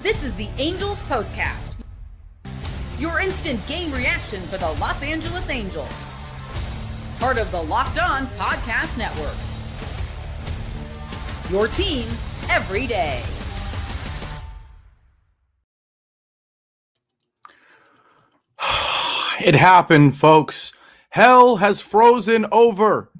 This is the Angels POSTCAST, your instant game reaction for the Los Angeles Angels. Part of the Locked On Podcast Network. Your team every day. It happened, folks. Hell has frozen over.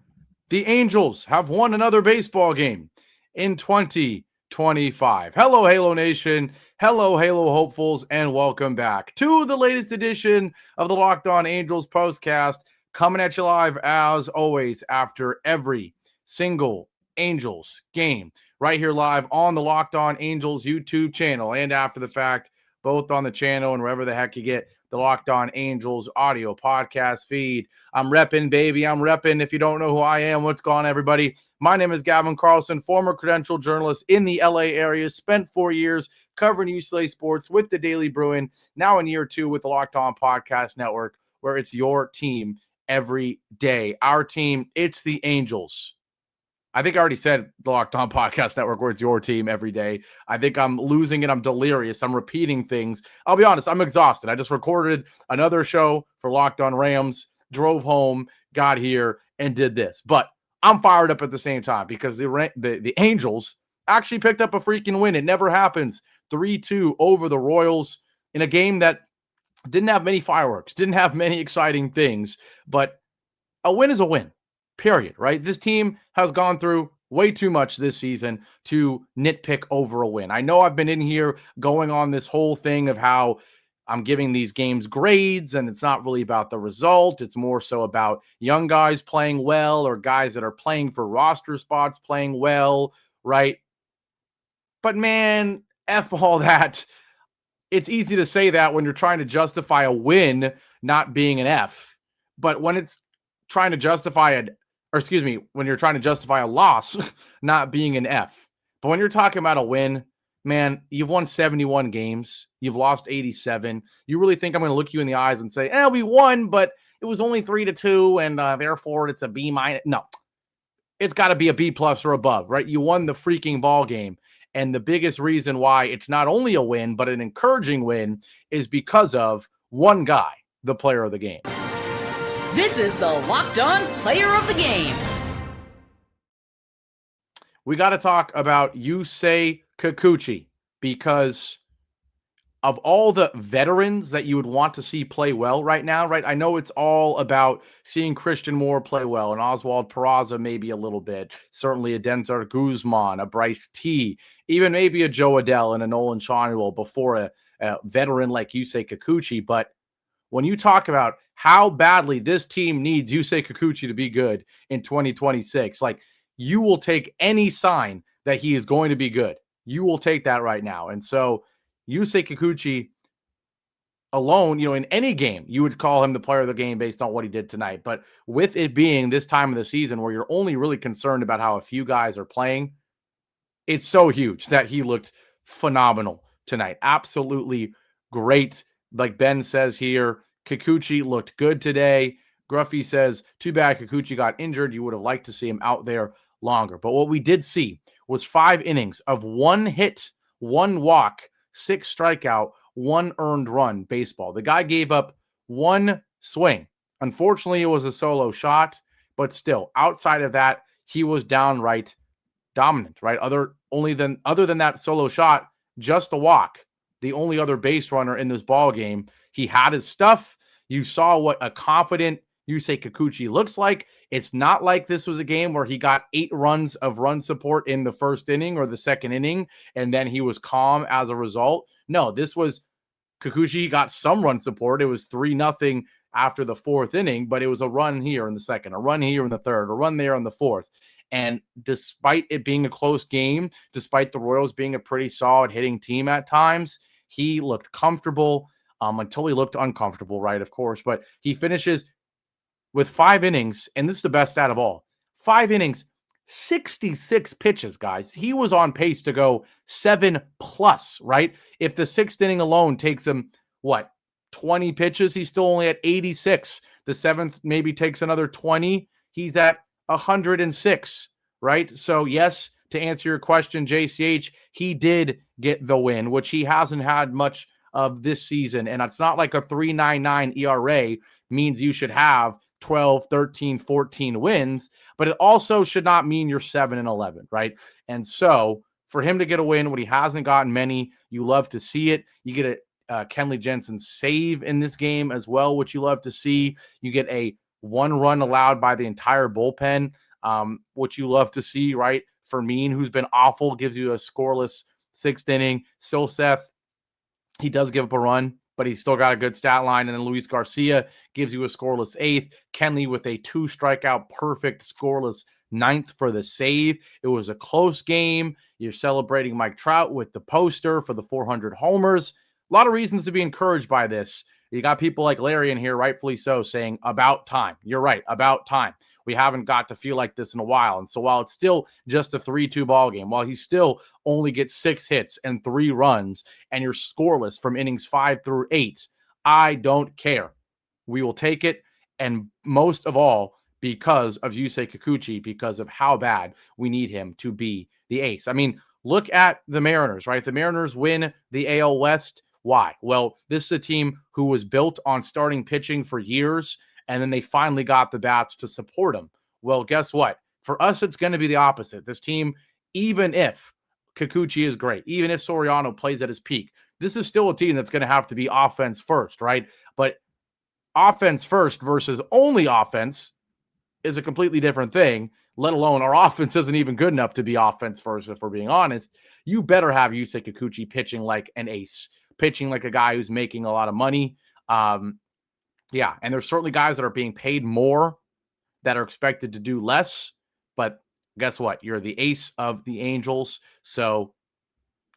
The Angels have won another baseball game in 2025. Hello, Halo Nation. Hello, Halo hopefuls, and welcome back to the latest edition of the Locked On Angels POSTCAST, coming at you live, as always, after every single Angels game, right here live on the Locked On Angels YouTube channel, and after the fact, both on the channel and wherever the heck you get the Locked On Angels audio podcast feed. I'm repping, baby. I'm repping. If you don't know who I am, what's going on, everybody? My name is Gavin Carlson, former credentialed journalist in the LA area, spent 4 years covering UCLA sports with the Daily Bruin, now in year 2 with the Locked On Podcast Network, where it's your team every day. Our team, it's the Angels. I think I already said the Locked On Podcast Network, where it's your team every day. I think I'm losing it. I'm delirious. I'm repeating things. I'll be honest, I'm exhausted. I just recorded another show for Locked On Rams, drove home, got here, and did this. But I'm fired up at the same time because the Angels actually picked up a freaking win. It never happens. 3-2 over the Royals in a game that didn't have many fireworks, didn't have many exciting things, but a win is a win. Period, right? This team has gone through way too much this season to nitpick over a win. I know I've been in here going on this whole thing of how I'm giving these games grades and it's not really about the result. It's more so about young guys playing well or guys that are playing for roster spots playing well, right? But man, F all that. It's easy to say that when you're trying to justify a win not being an F. But when it's trying to justify when you're trying to justify a loss not being an F. But when you're talking about a win, man, you've won 71 games. You've lost 87. You really think I'm going to look you in the eyes and say, we won, but it was only 3-2, and therefore it's a B-? No. It's got to be a B+ or above, right? You won the freaking ball game. And the biggest reason why it's not only a win, but an encouraging win is because of one guy, the player of the game. This is the Locked On Player of the Game. We got to talk about Yusei Kikuchi because of all the veterans that you would want to see play well right now, right? I know it's all about seeing Christian Moore play well and Oswald Peraza maybe a little bit. Certainly a Denzer Guzman, a Bryce T, even maybe a Joe Adell and a Nolan Schanuel before a veteran like Yusei Kikuchi. But when you talk about how badly this team needs Yusei Kikuchi to be good in 2026, like you will take any sign that he is going to be good. You will take that right now. And so Yusei Kikuchi alone, in any game, you would call him the player of the game based on what he did tonight. But with it being this time of the season where you're only really concerned about how a few guys are playing, it's so huge that he looked phenomenal tonight. Absolutely great. Like Ben says here, Kikuchi looked good today. Gruffy says, too bad Kikuchi got injured. You would have liked to see him out there longer. But what we did see was 5 innings of 1 hit, 1 walk, 6 strikeout, 1 earned run baseball. The guy gave up 1 swing. Unfortunately, it was a solo shot, but still, outside of that, he was downright dominant, right? Other than that solo shot, just a walk. The only other base runner in this ball game. He had his stuff. You saw what a confident Yusei Kikuchi looks like. It's not like this was a game where he got 8 runs of run support in the first inning or the second inning, and then he was calm as a result. No, this was Kikuchi got some run support. It was 3-0 after the 4th inning, but it was a run here in the second, a run here in the third, a run there in the 4th. And despite it being a close game, despite the Royals being a pretty solid hitting team at times, he looked comfortable until he looked uncomfortable, right? Of course, but he finishes with 5 innings, and this is the best stat of all. 5 innings, 66 pitches, guys. He was on pace to go 7+, right? If the 6th inning alone takes him, 20 pitches, he's still only at 86. The 7th maybe takes another 20. He's at 106, right? So yes, to answer your question, JCH, he did get the win, which he hasn't had much of this season. And it's not like a 3.99 ERA means you should have 12, 13, 14 wins, but it also should not mean you're 7-11, right? And so for him to get a win when he hasn't gotten many, you love to see it. You get a Kenley Jensen save in this game as well, which you love to see. You get a 1 run allowed by the entire bullpen, which you love to see, right? Fermin, who's been awful, gives you a scoreless 6th inning. Silseth, he does give up a run, but he's still got a good stat line. And then Luis Garcia gives you a scoreless 8th. Kenley with a 2 strikeout, perfect scoreless 9th for the save. It was a close game. You're celebrating Mike Trout with the poster for the 400 homers. A lot of reasons to be encouraged by this. You got people like Larry in here, rightfully so, saying about time. You're right, about time. We haven't got to feel like this in a while. And so while it's still just a 3-2 ball game, while he still only gets 6 hits and 3 runs, and you're scoreless from innings 5 through 8, I don't care. We will take it. And most of all, because of Yusei Kikuchi, because of how bad we need him to be the ace. I mean, look at the Mariners, right? The Mariners win the AL West. Why? Well, this is a team who was built on starting pitching for years, and then they finally got the bats to support them. Well, guess what? For us, it's going to be the opposite. This team, even if Kikuchi is great, even if Soriano plays at his peak, this is still a team that's going to have to be offense first, right? But offense first versus only offense is a completely different thing, let alone our offense isn't even good enough to be offense first, if we're being honest. You better have Yusei Kikuchi pitching like an ace, pitching like a guy who's making a lot of money. Yeah, and there's certainly guys that are being paid more that are expected to do less, but guess what? You're the ace of the Angels, so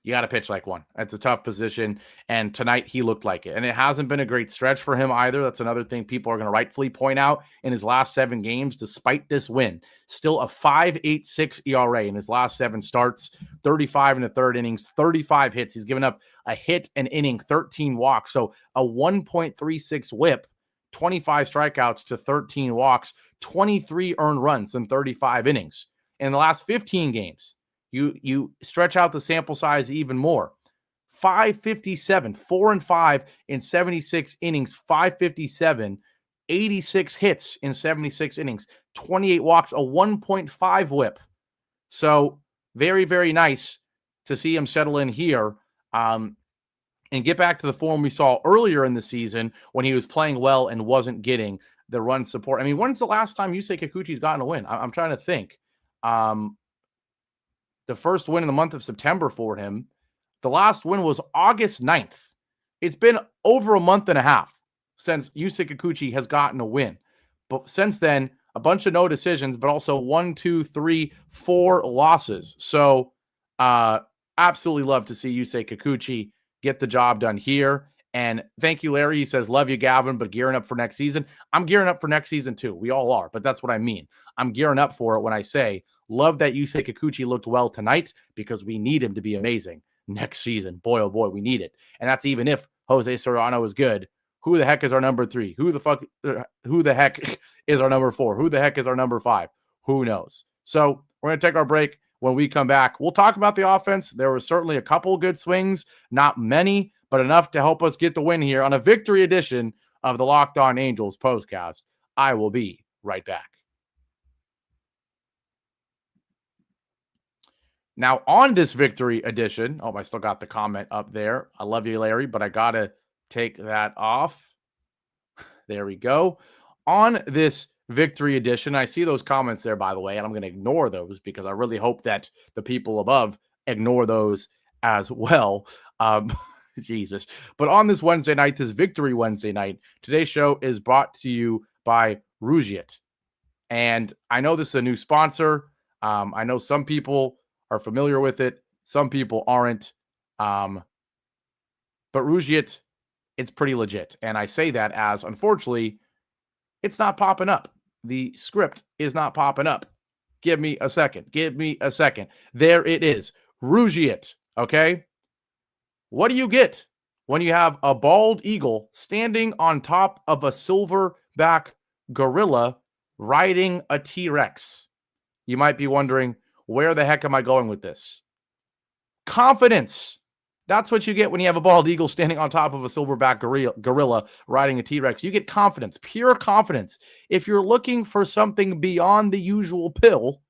you got to pitch like one. It's a tough position, and tonight he looked like it. And it hasn't been a great stretch for him either. That's another thing people are going to rightfully point out in his last 7 games, despite this win. Still a 5.86 ERA in his last 7 starts, 35 in the 3rd innings, 35 hits. He's given up a hit an inning, 13 walks, so a 1.36 whip, 25 strikeouts to 13 walks, 23 earned runs in 35 innings. In the last 15 games, you stretch out the sample size even more. 557, 4-5 in 76 innings, 557, 86 hits in 76 innings, 28 walks, a 1.5 whip. So very, very nice to see him settle in here and get back to the form we saw earlier in the season when he was playing well and wasn't getting the run support. I mean, when's the last time Yusei Kikuchi's gotten a win? I'm trying to think. The first win in the month of September for him. The last win was August 9th. It's been over a month and a half since Yusei Kikuchi has gotten a win. But since then, a bunch of no decisions, but also 1, 2, 3, 4 losses. So absolutely love to see Yusei Kikuchi get the job done here. And thank you, Larry. He says, love you, Gavin, but gearing up for next season. I'm gearing up for next season too. We all are, but that's what I mean. I'm gearing up for it when I say, love that Yusei Kikuchi looked well tonight because we need him to be amazing next season. Boy, oh boy, we need it. And that's even if Jose Soriano is good. Who the heck is our number 3? Who the heck is our number 4? Who the heck is our number 5? Who knows? So we're going to take our break. When we come back, we'll talk about the offense. There were certainly a couple good swings, not many, but enough to help us get the win here on a victory edition of the Locked On Angels postcast. I will be right back. Now, on this victory edition, I still got the comment up there. I love you, Larry, but I got to take that off. There we go. On this victory edition, I see those comments there, by the way, and I'm going to ignore those because I really hope that the people above ignore those as well. Jesus. But on this Wednesday night, this Victory Wednesday night, today's show is brought to you by Rougiet. And I know this is a new sponsor. I know some people are familiar with it. Some people aren't. But Rougiet, it's pretty legit. And I say that as, unfortunately, it's not popping up. The script is not popping up. Give me a second. Give me a second. There it is. Rougiet. Okay? What do you get when you have a bald eagle standing on top of a silverback gorilla riding a T-Rex? You might be wondering, where the heck am I going with this? Confidence. That's what you get when you have a bald eagle standing on top of a silverback gorilla riding a T-Rex. You get confidence, pure confidence. If you're looking for something beyond the usual pill,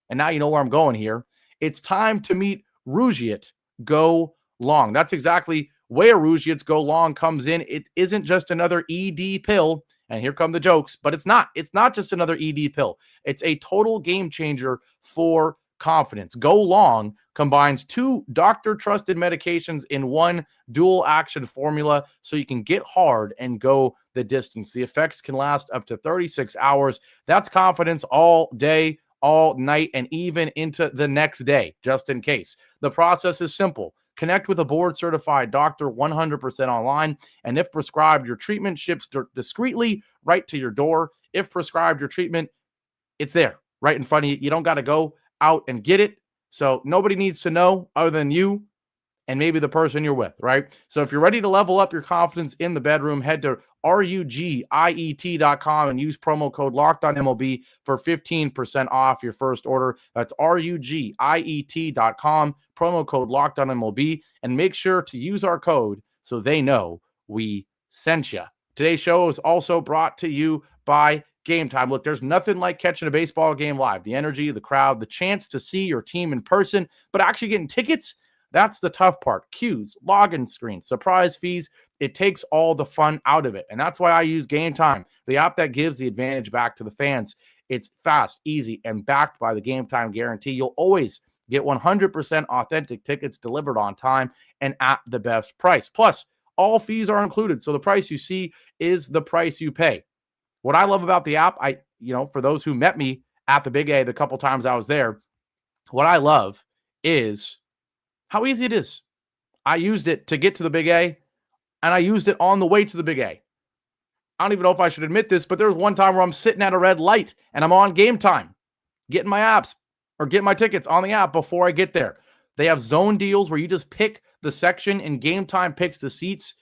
and now you know where I'm going here, it's time to meet Rougiet Go Long. That's exactly where Rougiet's Go Long comes in. It isn't just another ED pill, and here come the jokes, but it's not. It's not just another ED pill. It's a total game changer for confidence. Go Long combines 2 doctor-trusted medications in one dual-action formula so you can get hard and go the distance. The effects can last up to 36 hours. That's confidence all day, all night, and even into the next day, just in case. The process is simple. Connect with a board-certified doctor 100% online, and if prescribed, your treatment ships discreetly right to your door. If prescribed, your treatment, it's there, right in front of you. You don't got to go out and get it. So nobody needs to know other than you and maybe the person you're with, right? So if you're ready to level up your confidence in the bedroom, head to rugiet.com and use promo code LOCKEDONMLB for 15% off your first order. That's rugiet.com, promo code LOCKEDONMLB, and make sure to use our code so they know we sent you. Today's show is also brought to you by Gametime. Look, there's nothing like catching a baseball game live. The energy, the crowd, the chance to see your team in person, but actually getting tickets, that's the tough part. Queues, login screens, surprise fees. It takes all the fun out of it. And that's why I use Gametime, the app that gives the advantage back to the fans. It's fast, easy, and backed by the Gametime guarantee. You'll always get 100% authentic tickets delivered on time and at the best price. Plus, all fees are included. So the price you see is the price you pay. What I love about the app, for those who met me at the Big A the couple times I was there, what I love is how easy it is. I used it to get to the Big A, and I used it on the way to the Big A. I don't even know if I should admit this, but there was one time where I'm sitting at a red light, and I'm on Gametime, getting my apps or getting my tickets on the app before I get there. They have zone deals where you just pick the section, and Gametime picks the seats,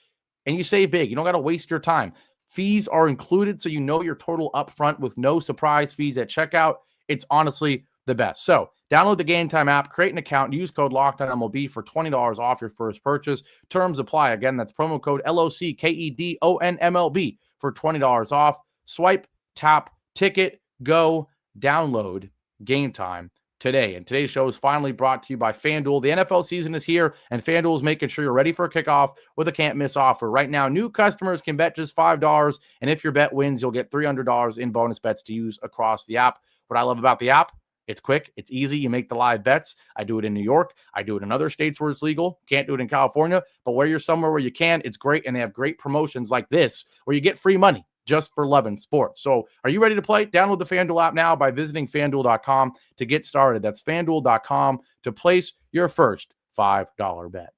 and you save big. You don't got to waste your time. Fees are included, so you know your total upfront with no surprise fees at checkout. It's honestly the best. So download the Gametime app, create an account, use code LOCKEDONMLB for $20 off your first purchase. Terms apply. Again, that's promo code LOCKEDONMLB for $20 off. Swipe, tap, ticket, go, download Gametime today. And today's show is finally brought to you by FanDuel. The NFL season is here, and FanDuel is making sure you're ready for a kickoff with a can't-miss offer. Right now, new customers can bet just $5, and if your bet wins, you'll get $300 in bonus bets to use across the app. What I love about the app, it's quick, it's easy, you make the live bets. I do it in New York. I do it in other states where it's legal. Can't do it in California, but where you're somewhere where you can, it's great, and they have great promotions like this where you get free money just for loving sports. So are you ready to play? Download the FanDuel app now by visiting FanDuel.com to get started. That's FanDuel.com to place your first $5 bet.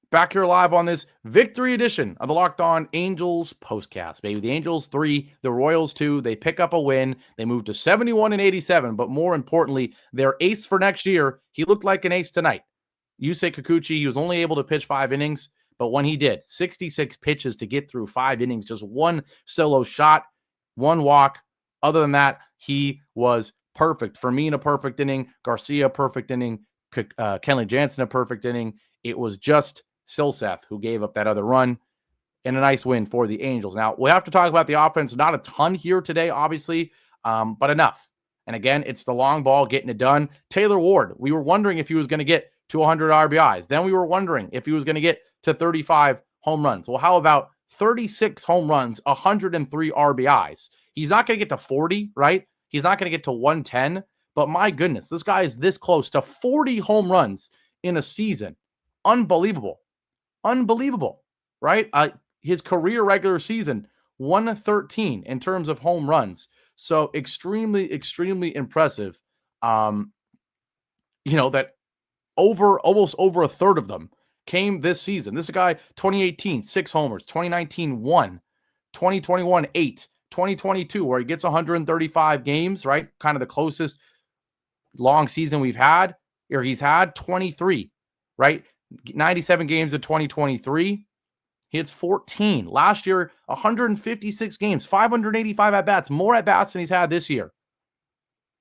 Back here live on this victory edition of the Locked On Angels postcast. Baby, the Angels 3, the Royals 2. They pick up a win. They move to 71-87, but more importantly, their ace for next year, he looked like an ace tonight. Yusei Kikuchi, he was only able to pitch 5 innings, but when he did, 66 pitches to get through 5 innings, just one solo shot, 1 walk. Other than that, he was perfect. Fermin, a perfect inning. Garcia, a perfect inning. Kenley Jansen, a perfect inning. It was just Silseth who gave up that other run, and a nice win for the Angels. Now, we'll have to talk about the offense. Not a ton here today, obviously, but enough. And again, it's the long ball getting it done. Taylor Ward, we were wondering if he was going to get to 100 RBIs. Then we were wondering if he was going to get to 35 home runs. Well, how about 36 home runs, 103 RBIs? He's not going to get to 40, right? He's not going to get to 110. But my goodness, this guy is this close to 40 home runs in a season. Unbelievable. Unbelievable, right? His career regular season, 113 in terms of home runs. So extremely, extremely impressive. That almost over a third of them came this season. This is a guy, 2018, 6 homers, 2019, 1, 2021, 8, 2022, where he gets 135 games, right? Kind of the closest long season we've had, or he's had 23, right? 97 games in 2023. He hits 14. Last year, 156 games, 585 at-bats, more at-bats than he's had this year.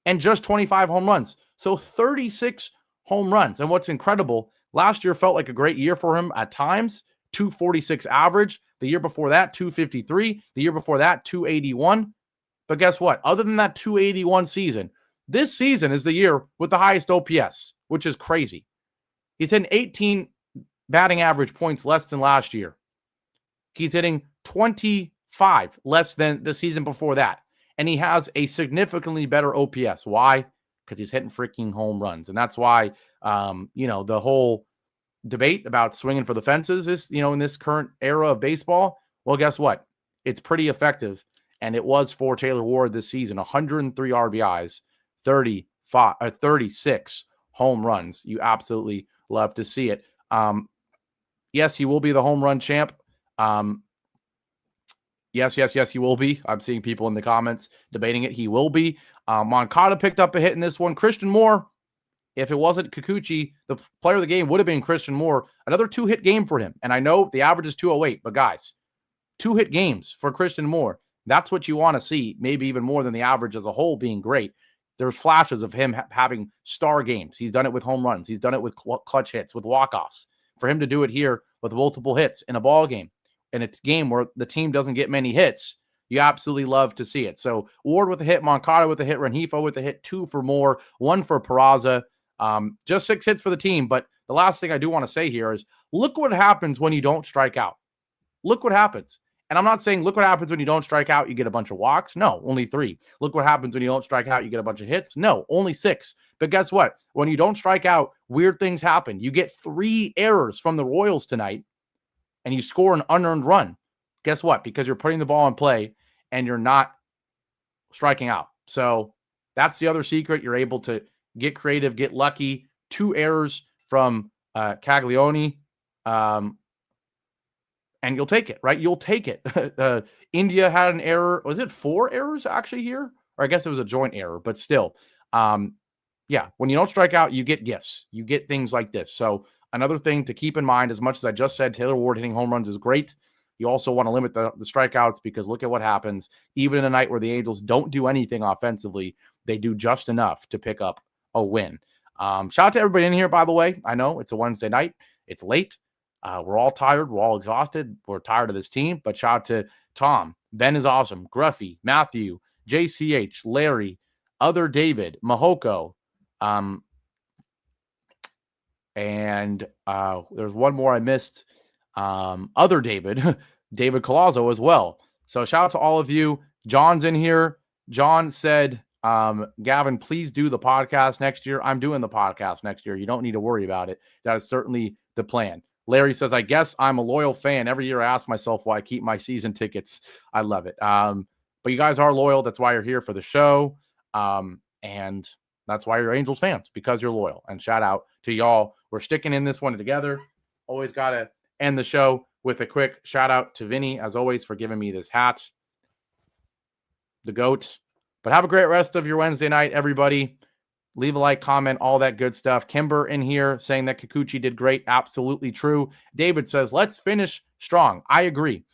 and just 25 home runs. So 36 home runs. And what's incredible, last year felt like a great year for him at times. 246 average. The year before that, 253. The year before that, 281. But guess what? Other than that 281 season, this season is the year with the highest OPS, which is crazy. He's hitting 18 batting average points less than last year. He's hitting 25 less than the season before that. And he has a significantly better OPS. Why? Because he's hitting freaking home runs. And that's why, the whole debate about swinging for the fences is, in this current era of baseball, well, guess what? It's pretty effective. And it was for Taylor Ward this season. 103 RBIs, 36 home runs. You absolutely love to see it. Yes, he will be the home run champ. Yes, he will be. I'm seeing people in the comments debating it. He will be. Moncada picked up a hit in this one. Christian Moore, if it wasn't Kikuchi, the player of the game would have been Christian Moore. Another 2-hit game for him. And I know the average is 208, but guys, 2-hit games for Christian Moore. That's what you want to see, maybe even more than the average as a whole being great. There's flashes of him having star games. He's done it with home runs. He's done it with clutch hits, with walk-offs. For him to do it here with multiple hits in a ball game, in a game where the team doesn't get many hits, you absolutely love to see it. So Ward with a hit, Moncada with a hit, Rengifo with a hit, 2 for Moore, 1 for Peraza. Just 6 hits for the team. But the last thing I do want to say here is look what happens when you don't strike out. Look what happens. And I'm not saying look what happens when you don't strike out, you get a bunch of walks. No, only 3. Look what happens when you don't strike out, you get a bunch of hits. No, only 6. But guess what? When you don't strike out, weird things happen. You get 3 errors from the Royals tonight, and you score an unearned run. Guess what? Because you're putting the ball in play and you're not striking out. So that's the other secret. You're able to get creative, get lucky. 2 errors from Caglioni. And you'll take it, right? You'll take it. India had an error. Was it 4 errors actually here? Or I guess it was a joint error, but still. When you don't strike out, you get gifts. You get things like this. So another thing to keep in mind, as much as I just said, Taylor Ward hitting home runs is great. You also want to limit the strikeouts because look at what happens. Even in a night where the Angels don't do anything offensively, they do just enough to pick up a win. Shout out to everybody in here, by the way. I know it's a Wednesday night. It's late. We're all tired. We're all exhausted. We're tired of this team. But shout out to Tom. Ben is awesome. Gruffy, Matthew, JCH, Larry, Other David, Mahoko. And there's one more I missed. Other David, David Colazzo as well. So shout out to all of you. John's in here. John said, Gavin, please do the podcast next year. I'm doing the podcast next year. You don't need to worry about it. That is certainly the plan. Larry says, I guess I'm a loyal fan. Every year I ask myself why I keep my season tickets. I love it. But you guys are loyal. That's why you're here for the show. And that's why you're Angels fans, because you're loyal. And shout out to y'all. We're sticking in this one together. Always got to end the show with a quick shout out to Vinny, as always, for giving me this hat. The GOAT. But have a great rest of your Wednesday night, everybody. Leave a like, comment, all that good stuff. Kimber in here saying that Kikuchi did great. Absolutely true. David says, let's finish strong. I agree.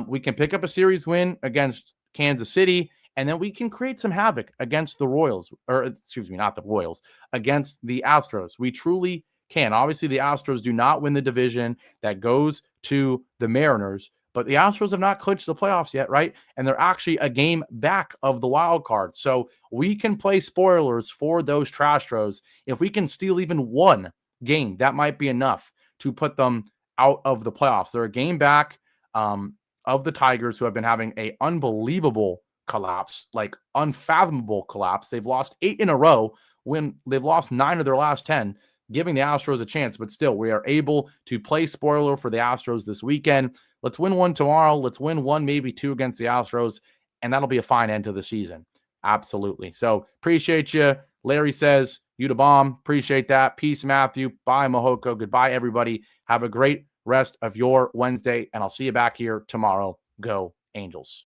We can pick up a series win against Kansas City, and then we can create some havoc against the Royals. Or, excuse me, not the Royals. Against the Astros. We truly can. Obviously, the Astros do not win the division. That goes to the Mariners. But the Astros have not clinched the playoffs yet, right? And they're actually a game back of the wild card. So we can play spoilers for those Trastros. If we can steal even one game, that might be enough to put them out of the playoffs. They're a game back of the Tigers, who have been having an unbelievable collapse, like unfathomable collapse. They've lost 8 in a row when they've lost 9 of their last 10, giving the Astros a chance. But still, we are able to play spoiler for the Astros this weekend. Let's win one tomorrow. Let's win 1, maybe 2 against the Astros, and that'll be a fine end to the season. Absolutely. So appreciate you. Larry says, you the bomb. Appreciate that. Peace, Matthew. Bye, Mahoko. Goodbye, everybody. Have a great rest of your Wednesday, and I'll see you back here tomorrow. Go Angels.